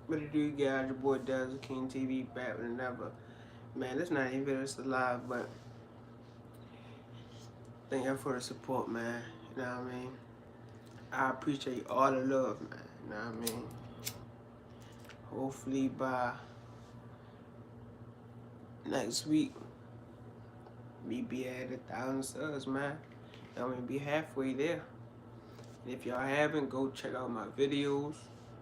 What it do, guys? Your boy Dazzle King TV back with another. Man, this not even it's live, but thank you for the support, man. You know what I mean? I appreciate all the love, man. You know what I mean? Hopefully by next week, we be at 1,000 subs, man. You know what I mean? Be halfway there. And if y'all haven't, go check out my videos.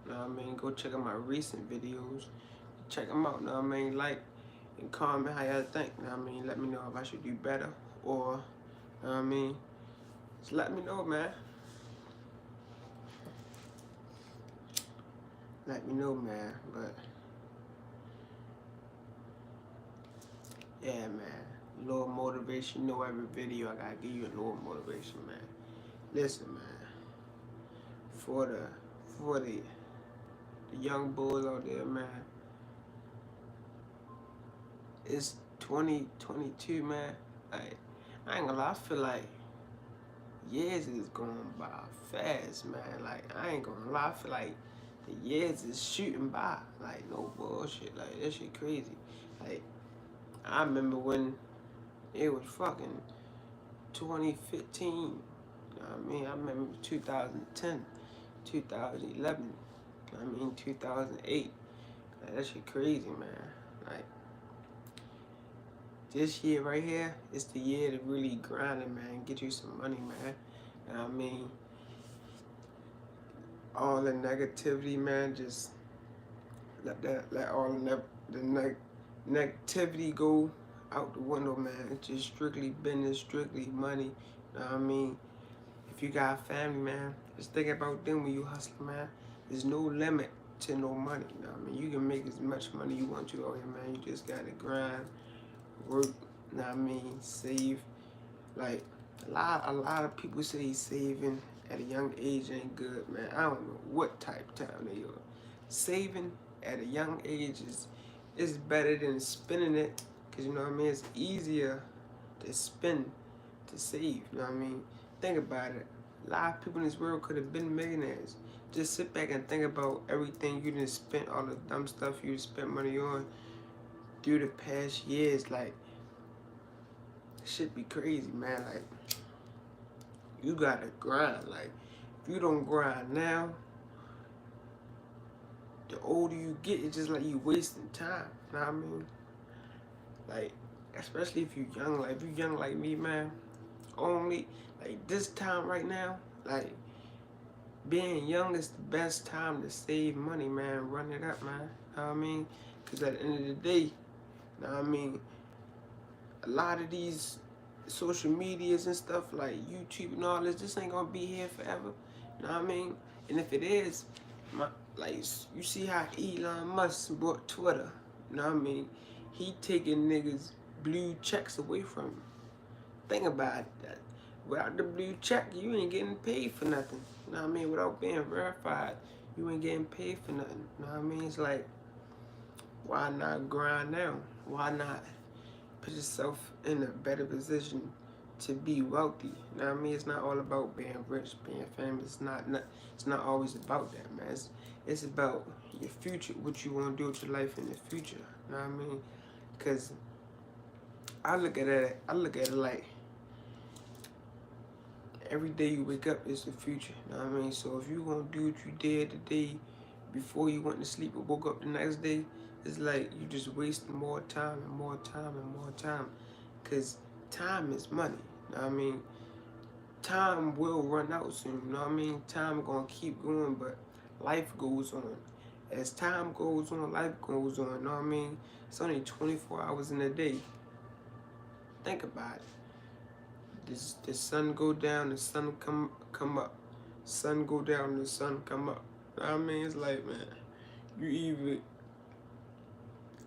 You know what I mean? Go check out my recent videos. Check them out, you know what I mean? Like and comment how y'all think, you know what I mean? Let me know if I should do better or, you know what I mean? Just let me know, man. Let me know, man. But, yeah, man. A little motivation. You know, every video I gotta give you a little motivation, man. Listen, man. For the young bulls out there, man. It's 2022, man. Like, I ain't gonna lie, I feel like years is going by fast, man. Like, I ain't gonna lie, I feel like the years is shooting by. Like, no bullshit. Like, that shit crazy. Like, I remember when it was fucking 2015. You know what I mean? I remember 2010, 2011. I mean, 2008. Like, that shit crazy, man. Like, this year right here is the year to really grind it, man. Get you some money, man. You know what I mean? All the negativity, man, just let all the negativity go out the window, man. It's just strictly business, strictly money. You know what I mean? If you got a family, man, just think about them when you hustle, man. There's no limit to no money. You know what I mean? You can make as much money you want to out here, man. You just gotta grind, work. You know what I mean? Save. Like a lot of people say saving at a young age ain't good, man. I don't know what type of time they are. Saving at a young age is better than spending it, cause you know what I mean. It's easier to spend to save. You know what I mean? Think about it. A lot of people in this world could have been millionaires. Just sit back and think about everything you didn't spend, all the dumb stuff you spent money on through the past years. Like, shit be crazy, man. Like, you gotta grind. Like, if you don't grind now, the older you get, it's just like you wasting time. You know what I mean? Like, especially if you young. Like, if you young like me, man, only, like, this time right now, like, being young is the best time to save money, man. Run it up, man. You know what I mean? Because at the end of the day, you know what I mean? A lot of these social medias and stuff like YouTube and all this ain't gonna be here forever. You know what I mean? And if it is, like, you see how Elon Musk bought Twitter. You know what I mean? He taking niggas blue checks away from him. Think about that. Without the blue check, you ain't getting paid for nothing. You know what I mean? Without being verified, you ain't getting paid for nothing. You know what I mean? It's like, why not grind now? Why not put yourself in a better position to be wealthy? You know what I mean? It's not all about being rich, being famous. It's not always about that, man. It's about your future, what you want to do with your life in the future. You know what I mean? Because I look at it like every day you wake up is the future. You know what I mean? So if you gonna do what you did the day before you went to sleep or woke up the next day, it's like you just wasting more time and more time and more time. Cause time is money. You know what I mean? Time will run out soon. You know what I mean? Time gonna keep going, but life goes on. As time goes on, life goes on. You know what I mean? It's only 24 hours in a day. Think about it. The sun go down, the sun come up. Sun go down, the sun come up. You know what I mean? It's like, man, you either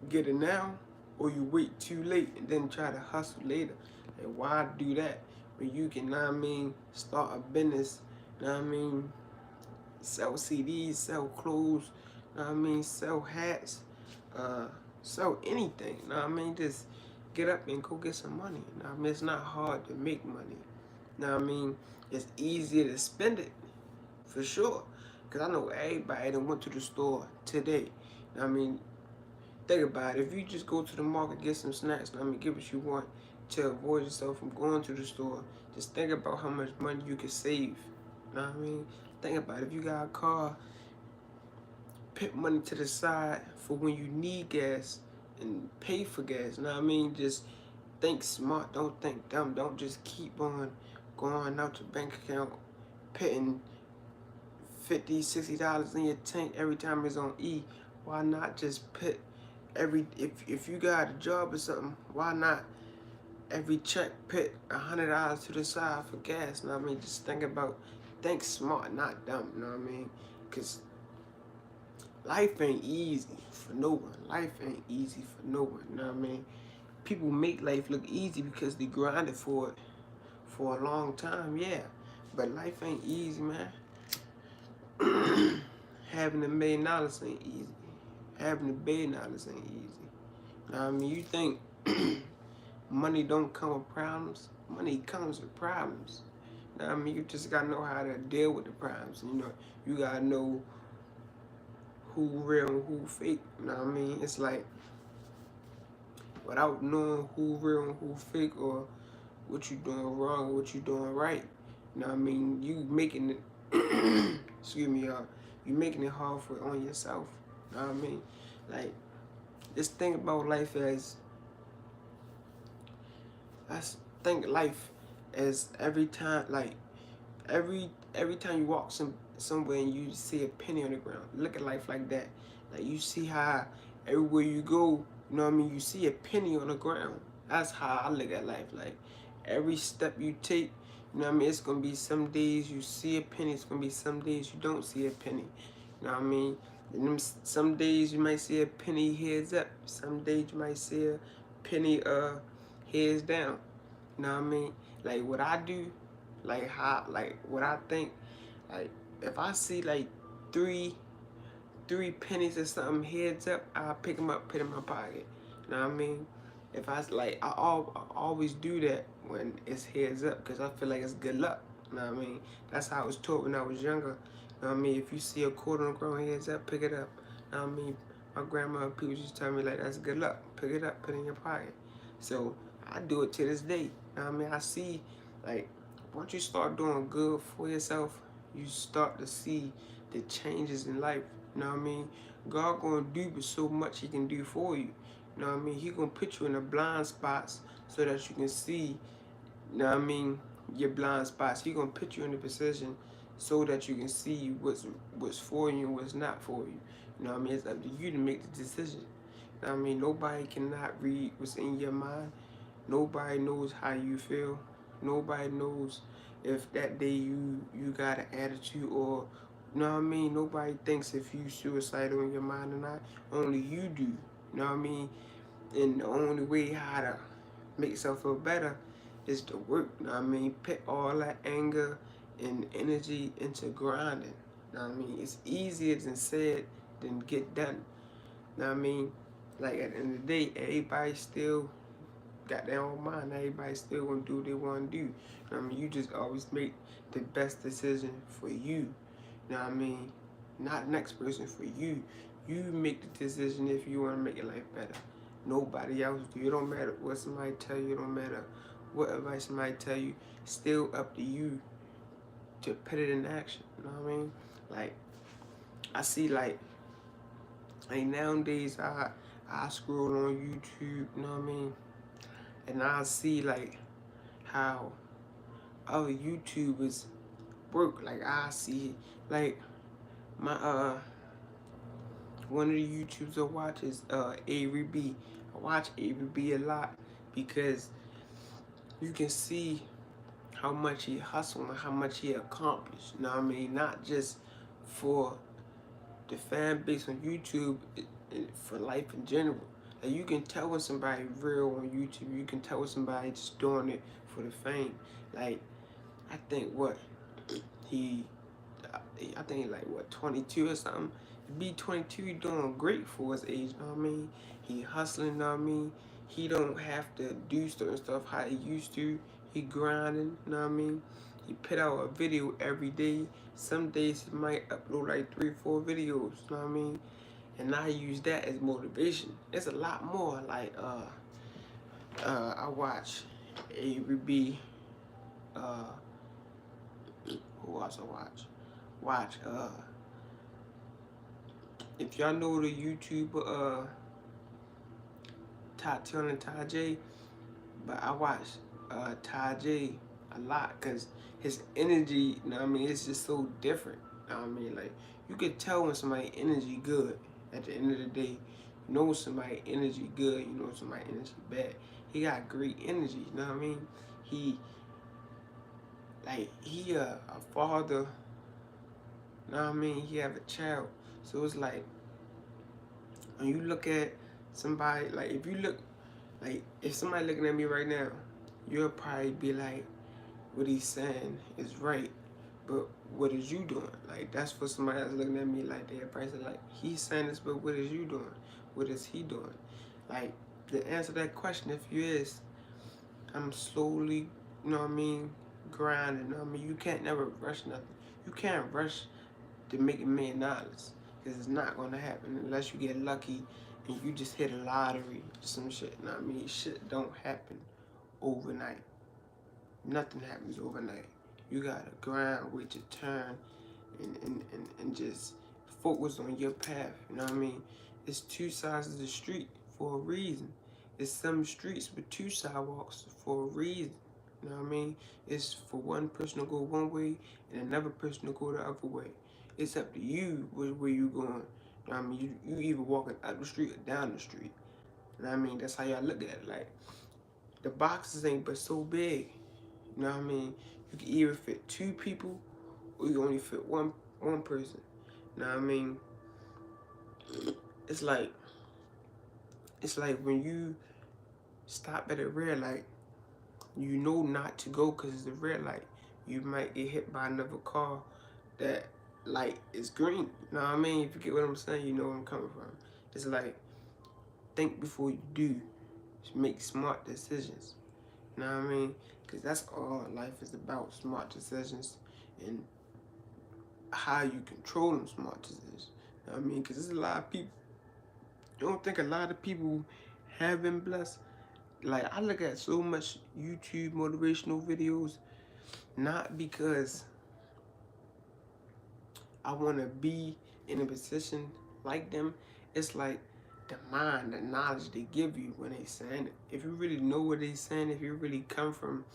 get it now or you wait too late and then try to hustle later. And why do that when you can, you know what I mean, start a business, you know what I mean, sell CDs, sell clothes, you know what I mean, sell hats, uh, sell anything, you know what I mean, just get up and go get some money. You know what I mean? It's not hard to make money. You know what I mean? It's easier to spend it, for sure. Because I know everybody that went to the store today. I mean, think about it. If you just go to the market, get some snacks, I mean, get what you want to avoid yourself from going to the store, just think about how much money you could save. You know what I mean? Think about it. If you got a car, put money to the side for when you need gas and pay for gas. You know what I mean? Just think smart, don't think dumb. Don't just keep on going out your bank account, putting $50, $60 in your tank every time it's on E. Why not just put if you got a job or something, why not every check put $100 to the side for gas? You know what I mean? Just think smart, not dumb. You know what I mean? Cause life ain't easy for no one. Life ain't easy for no one. You know what I mean? People make life look easy because they grinded for it for a long time, yeah. But life ain't easy, man. Having $1 million ain't easy. Having $1 billion ain't easy. Now, I mean, you think money don't come with problems? Money comes with problems. Now, I mean, you just gotta know how to deal with the problems. You know, you gotta know who real and who fake. You know what I mean? It's like, without knowing who real and who fake, or what you doing wrong or what you doing right, you know what I mean? You making it, excuse me, y'all. You making it hard for on yourself. You know what I mean? Like, just think about life as, let's think life as every time, like, every time you walk somewhere and you see a penny on the ground, look at life like that. Like, you see how everywhere you go, you know what I mean, you see a penny on the ground. That's how I look at life. Like, every step you take, you know what I mean, it's gonna be some days you see a penny, it's gonna be some days you don't see a penny. You know what I mean? And them, some days you might see a penny heads up, some days you might see a penny heads down. You know what I mean? Like, what I do, like how, like what I think, like if I see like three pennies or something heads up, I'll pick them up, put in my pocket. You know what I mean? If I like, I always do that when it's heads up, because I feel like it's good luck. You know what I mean? That's how I was taught when I was younger. You know what I mean? If you see a quarter on the ground heads up, pick it up. You know what I mean? My grandma and people used to tell me, like, that's good luck. Pick it up, put it in your pocket. So I do it to this day. You know what I mean? I see, like, once you start doing good for yourself, you start to see the changes in life. You know what I mean? God gonna do so much He can do for you. You know what I mean? He gonna put you in the blind spots so that you can see, you know what I mean, your blind spots. He gonna put you in a position so that you can see what's for you and what's not for you. You know what I mean? It's up to you to make the decision. You know what I mean? Nobody cannot read what's in your mind. Nobody knows how you feel. Nobody knows if that day you got an attitude, or, you know what I mean? Nobody thinks if you suicidal in your mind or not. Only you do. You know what I mean? And the only way how to make yourself feel better is to work. You know what I mean? Put all that anger and energy into grinding. You know what I mean? It's easier than said than get done. You know what I mean? Like, at the end of the day, everybody still got their own mind. Everybody still gonna do what they wanna do. You know what I mean? You just always make the best decision for you. You know what I mean? Not the next person, for you. You make the decision if you wanna make your life better. Nobody else do. It don't matter what somebody tell you, it don't matter what advice somebody tell you, it's still up to you to put it in action. You know what I mean? Like, I see, like nowadays I scroll on YouTube, you know what I mean? And I see like how other YouTubers work. Like, I see like my one of the YouTubers I watch is Avery B. I watch Avery B a lot because you can see how much he hustled and how much he accomplished. You know what I mean? Not just for the fan base on YouTube, for life in general. Like, you can tell when somebody real on YouTube. You can tell when somebody just doing it for the fame. Like, I think what he, I think like what 22 or something. Be 22, he doing great for his age. You know what I mean? He hustling. You know what I mean? He don't have to do certain stuff how he used to. He grinding. You know what I mean? He put out a video every day. Some days he might upload like 3 or 4 videos. You know what I mean? and I use that as motivation. It's a lot more. Like I watch A.B. Who else I watch? Watch if y'all know the YouTuber Tatiana and Ty J, but I watch Ty J a lot because his energy, you know what I mean, it's just so different. You know what I mean, like you could tell when somebody energy good. At the end of the day, you know when somebody energy good, you know when somebody energy bad. He got great energy, you know what I mean? He a father, you know what I mean? He have a child. So it's like when you look at somebody, like if you look, like if somebody looking at me right now, you'll probably be like, what he's saying is right, but what is you doing? Like that's for somebody that's looking at me like they're probably like, he's saying this, but what is you doing? What is he doing? Like the answer to that question, if you is, I'm slowly, you know what I mean, grinding. You know what I mean, you can't never rush nothing. You can't rush to make $1,000,000 because it's not gonna happen unless you get lucky and you just hit a lottery or some shit. You know what I mean, shit don't happen overnight. Nothing happens overnight. You gotta grind, wait your turn, and just focus on your path. You know what I mean? It's two sides of the street for a reason. It's some streets with two sidewalks for a reason. You know what I mean? It's for one person to go one way and another person to go the other way. It's up to you where you going. You know what I mean? You either walking up the street or down the street. You know what I mean? That's how y'all look at it. Like, the boxes ain't but so big. You know what I mean? You can either fit two people or you only fit one person. You know what I mean? It's like when you stop at a red light, you know not to go because it's a red light. You might get hit by another car that light is green. You know what I mean? If you get what I'm saying, you know where I'm coming from. It's like, think before you do. Make smart decisions. You know what I mean? Because that's all life is about, smart decisions and how you control them smart decisions. You know what I mean? Because there's a lot of people, you don't think a lot of people have been blessed? Like, I look at so much YouTube motivational videos, not because I want to be in a position like them. It's like the mind, the knowledge they give you when they saying it. If you really know what they saying, if you really come from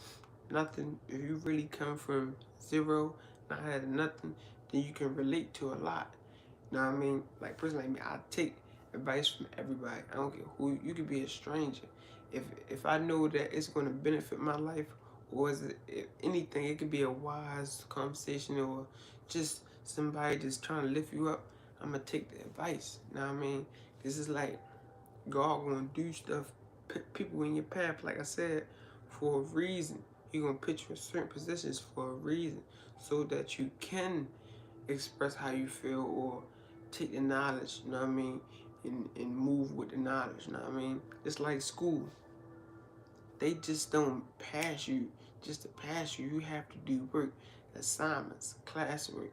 nothing, if you really come from zero, not having nothing, then you can relate to a lot. You know what I mean? Like, person like me, I take advice from everybody. I don't care who. You could be a stranger. If I know that it's going to benefit my life, or is it, if anything, it could be a wise conversation or just somebody just trying to lift you up, I'm going to take the advice. You know what I mean? This is like God going to do stuff, put people in your path, like I said, for a reason. He going to put you in certain positions for a reason so that you can express how you feel or take the knowledge, you know what I mean, and move with the knowledge, you know what I mean? It's like school. They just don't pass you just to pass you. You have to do work, assignments, classwork,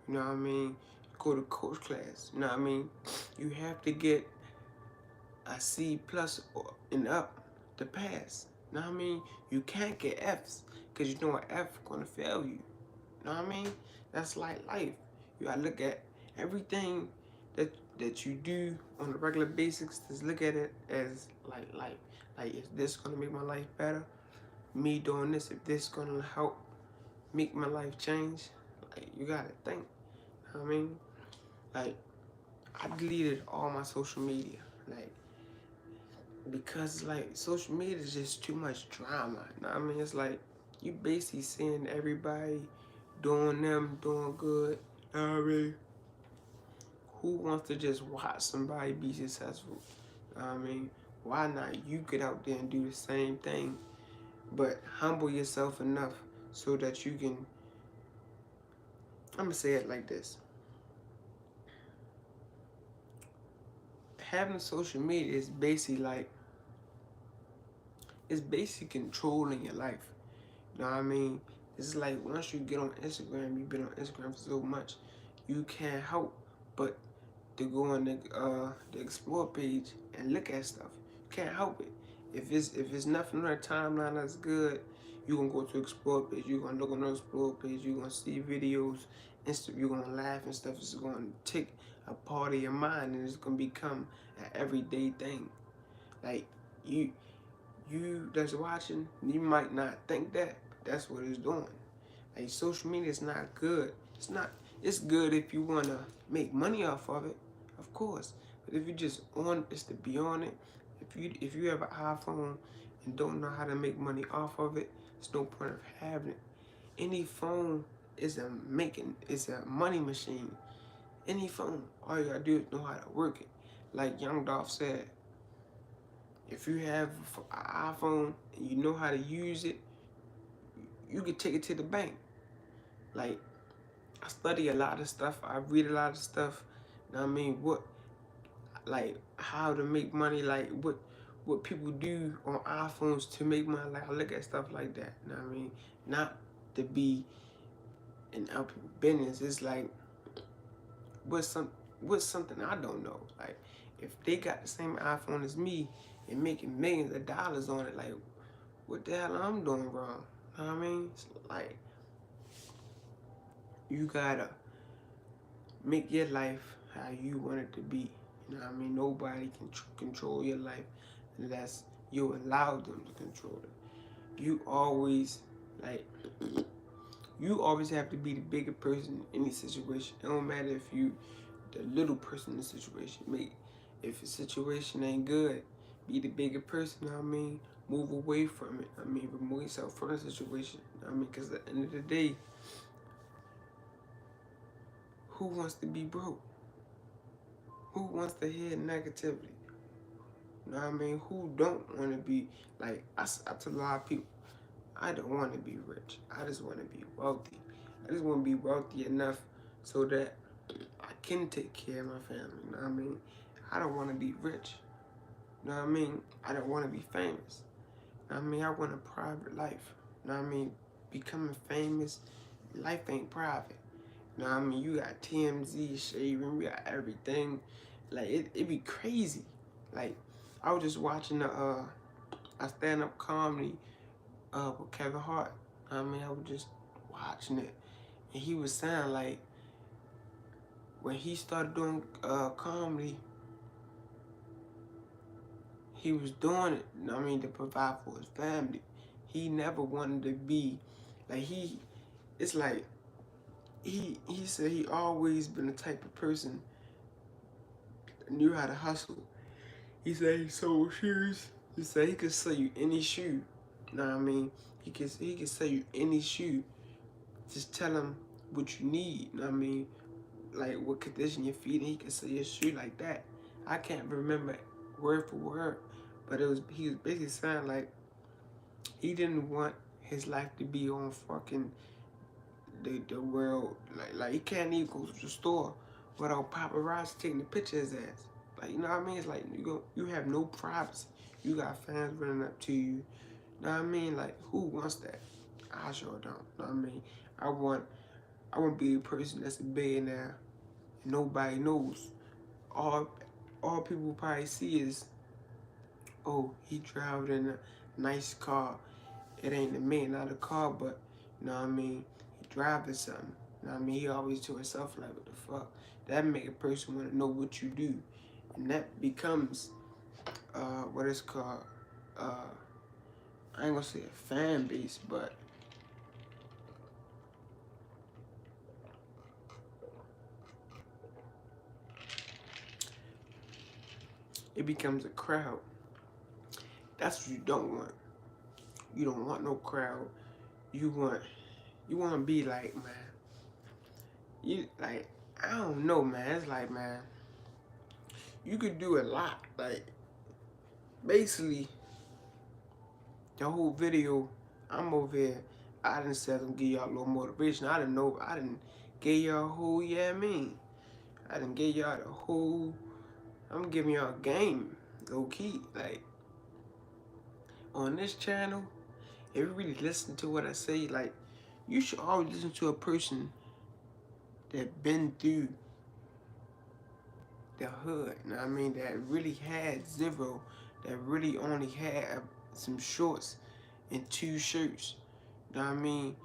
you know what I mean? Go to coach class, you know what I mean? You have to get a C plus or and up to pass, you know what I mean? You can't get F's because you know an F gonna fail you. You know what I mean? That's like life. You gotta look at everything that you do on a regular basis. Just look at it as like life. Like, is this gonna make my life better? Me doing this, if this gonna help make my life change? Like, you gotta think. You know what I mean? Like, I deleted all my social media. Like, because like social media is just too much drama. You know what I mean? It's like you basically seeing everybody doing good. You know what I mean? Who wants to just watch somebody be successful? You know what I mean? Why not you get out there and do the same thing, but humble yourself enough so that you can, I'm gonna say it like this. Having social media is basically like, it's basically controlling your life. You know what I mean? It's like once you get on Instagram, you've been on Instagram for so much, you can't help but to go on the explore page and look at stuff. You can't help it. If it's nothing on the timeline that's good, you gonna go to explore page. You gonna look on the explore page. You gonna see videos. You're gonna laugh and stuff. It's gonna take a part of your mind, and it's gonna become an everyday thing. Like you that's watching, you might not think that, but that's what it's doing. Like social media is not good. It's not. It's good if you wanna make money off of it, of course. But if you just on, it's to be on it. If you have an iPhone and don't know how to make money off of it, there's no point of having it. Any phone is a money machine. Any phone, all you gotta do is know how to work it. Like Young Dolph said, if you have an iPhone and you know how to use it, you can take it to the bank. Like, I study a lot of stuff. I read a lot of stuff. You know what I mean? Like, how to make money, like, what people do on iPhones to make money. Like, I look at stuff like that. You know what I mean? Not to be in other people's business. It's like, what's something I don't know? Like, if they got the same iPhone as me and making millions of dollars on it, like, what the hell I'm doing wrong? You know what I mean? It's like, you gotta make your life how you want it to be. You know what I mean? Nobody can control your life unless you allow them to control it. You always, like, you always have to be the bigger person in any situation. It don't matter if you the little person in the situation. If a situation ain't good, be the bigger person, you know what I mean? Move away from it. I mean, remove yourself from the situation. You know what I mean? Because at the end of the day, who wants to be broke? Who wants to hear negativity? You know what I mean? Who don't want to be, like, I tell a lot of people, I don't want to be rich. I just want to be wealthy. I just want to be wealthy enough so that I can take care of my family. You know what I mean? I don't want to be rich. You know what I mean? I don't want to be famous. You know what I mean? I want a private life. You know what I mean? Becoming famous, life ain't private. You know what I mean? You got TMZ, shaving, you got everything. Like, it be crazy. Like, I was just watching a stand-up comedy with Kevin Hart. I mean, I was just watching it. And he was saying, like, when he started doing comedy, he was doing it, I mean, to provide for his family. He never wanted to be, like, it's like, he said he always been the type of person that knew how to hustle. He said he sold shoes. He said he could sell you any shoe. You know what I mean? He could sell you any shoe. Just tell him what you need. You know what I mean? Like what condition your feet in, he could sell you a shoe like that. I can't remember word for word, but he was basically saying like he didn't want his life to be on fucking the world. Like he can't even go to the store without paparazzi taking the picture of his ass. Like, you know what I mean? It's like you have no privacy. You got fans running up to you. You know what I mean? Like, who wants that? I sure don't. You know what I mean? I want to be a person that's a billionaire and nobody knows. All people probably see is, oh, he driving in a nice car. It ain't a man, not a car, but you know what I mean? He driving something. You know what I mean? He always to himself like, what the fuck? That make a person want to know what you do. And that becomes what it's called, I ain't gonna say a fan base, but it becomes a crowd. That's what you don't want. You don't want no crowd. You want to be like, man, you like, I don't know, man. It's like, man, you could do a lot. Like, basically, the whole video, I'm over here. I didn't say I'm give y'all a little motivation. I didn't give y'all a whole, yeah, I mean. I didn't give y'all the whole, I'm giving y'all a game, low key. Like, on this channel, if you really listen to what I say, like, you should always listen to a person that been through the hood, you know what I mean, that really had zero, that really only had some shorts and 2 shirts, you know what I mean,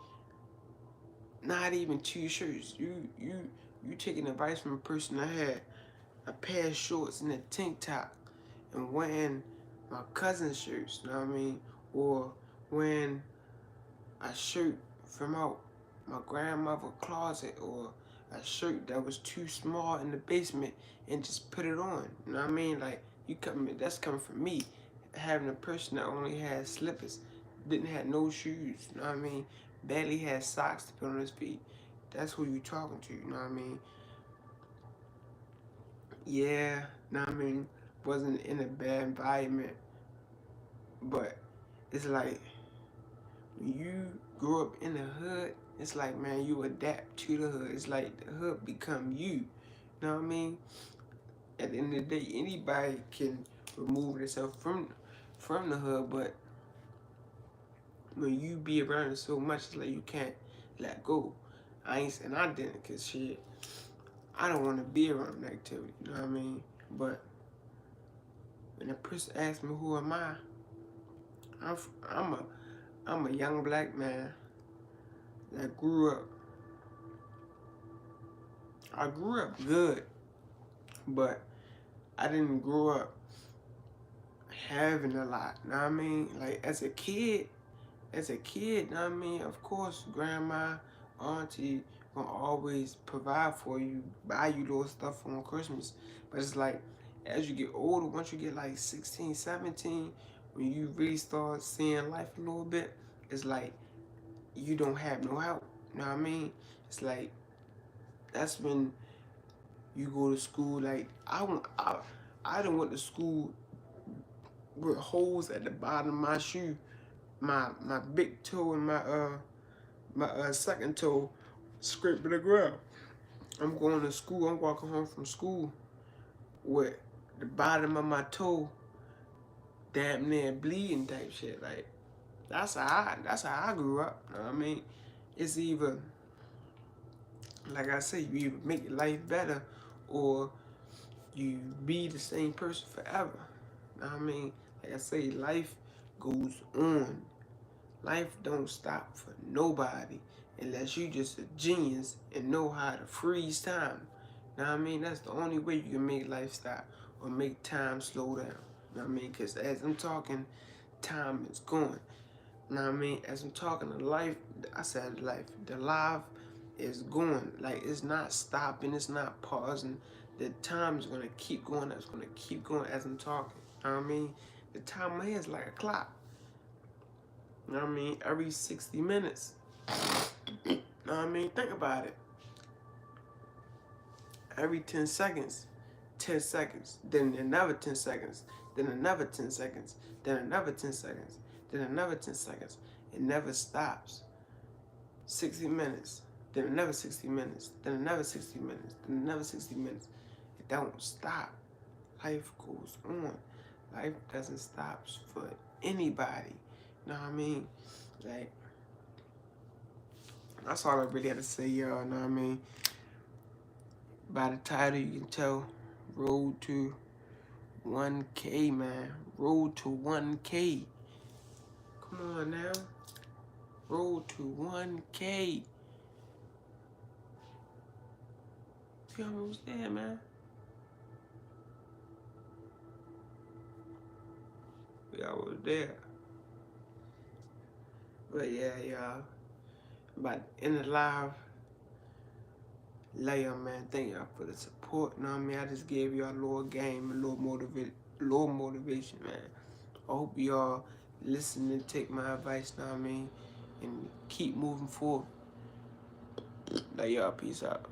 not even 2 shirts. You taking advice from a person that had a pair of shorts and a tank top and wearing my cousin's shirts, you know what I mean, or wearing a shirt from out my grandmother's closet, or a shirt that was too small in the basement and just put it on. You know what I mean? Like, that's coming from me, having a person that only had slippers, didn't have no shoes. You know what I mean? Barely had socks to put on his feet. That's who you talking to. You know what I mean? Yeah. You know what I mean? Wasn't in a bad environment, but it's like when you grow up in the hood, it's like, man, you adapt to the hood. It's like the hood become you. You know what I mean? At the end of the day, anybody can remove themselves from the hood, but when you be around it so much, it's like you can't let go. I ain't saying I didn't, cause shit, I don't want to be around negativity. You know what I mean? But when a person asks me who am I, I'm a young black man that grew up. I grew up good, but I didn't grow up having a lot. You know what I mean? Like as a kid, you know what I mean? Of course, grandma, auntie gonna always provide for you, buy you little stuff on Christmas. But it's like as you get older, once you get like 16, 17, when you really start seeing life a little bit, it's like you don't have no help. You know what I mean? It's like that's when you go to school. Like I done went to school with holes at the bottom of my shoe, my big toe and my second toe scraping the ground. I'm going to school. I'm walking home from school with the bottom of my toe damn near bleeding type shit. Like that's how I grew up. You know what I mean? It's either, like I say, you either make your life better or you be the same person forever. You know what I mean? Like I say, life goes on. Life don't stop for nobody unless you just a genius and know how to freeze time. You know what I mean? That's the only way you can make life stop or make time slow down. You know what I mean? Because as I'm talking, time is going. You know what I mean? As I'm talking to life, I said life. The life is going. Like, it's not stopping. It's not pausing. The time is going to keep going. It's going to keep going as I'm talking. You know what I mean? The time of my head is like a clock. You know what I mean? Every 60 minutes. You know what I mean? Think about it. Every 10 seconds. 10 seconds. Then another 10 seconds. Then another 10 seconds. Then another 10 seconds. Then another 10 seconds. It never stops. 60 minutes. Then another 60 minutes. Then another 60 minutes. Then another 60 minutes. It don't stop. Life goes on. Life doesn't stop for anybody. You know what I mean? Like, that's all I really had to say, y'all. You know what I mean? By the title, you can tell Road to 1K, man. Road to 1K. Come on now. Road to 1K. We almost there, man. We almost there. But yeah, y'all. About to end the live. Love y'all, man. Thank y'all for the support. You know what I mean? I just gave y'all a little game, a little motivation, man. I hope y'all listen and take my advice, you know what I mean? And keep moving forward. Love y'all. Peace out.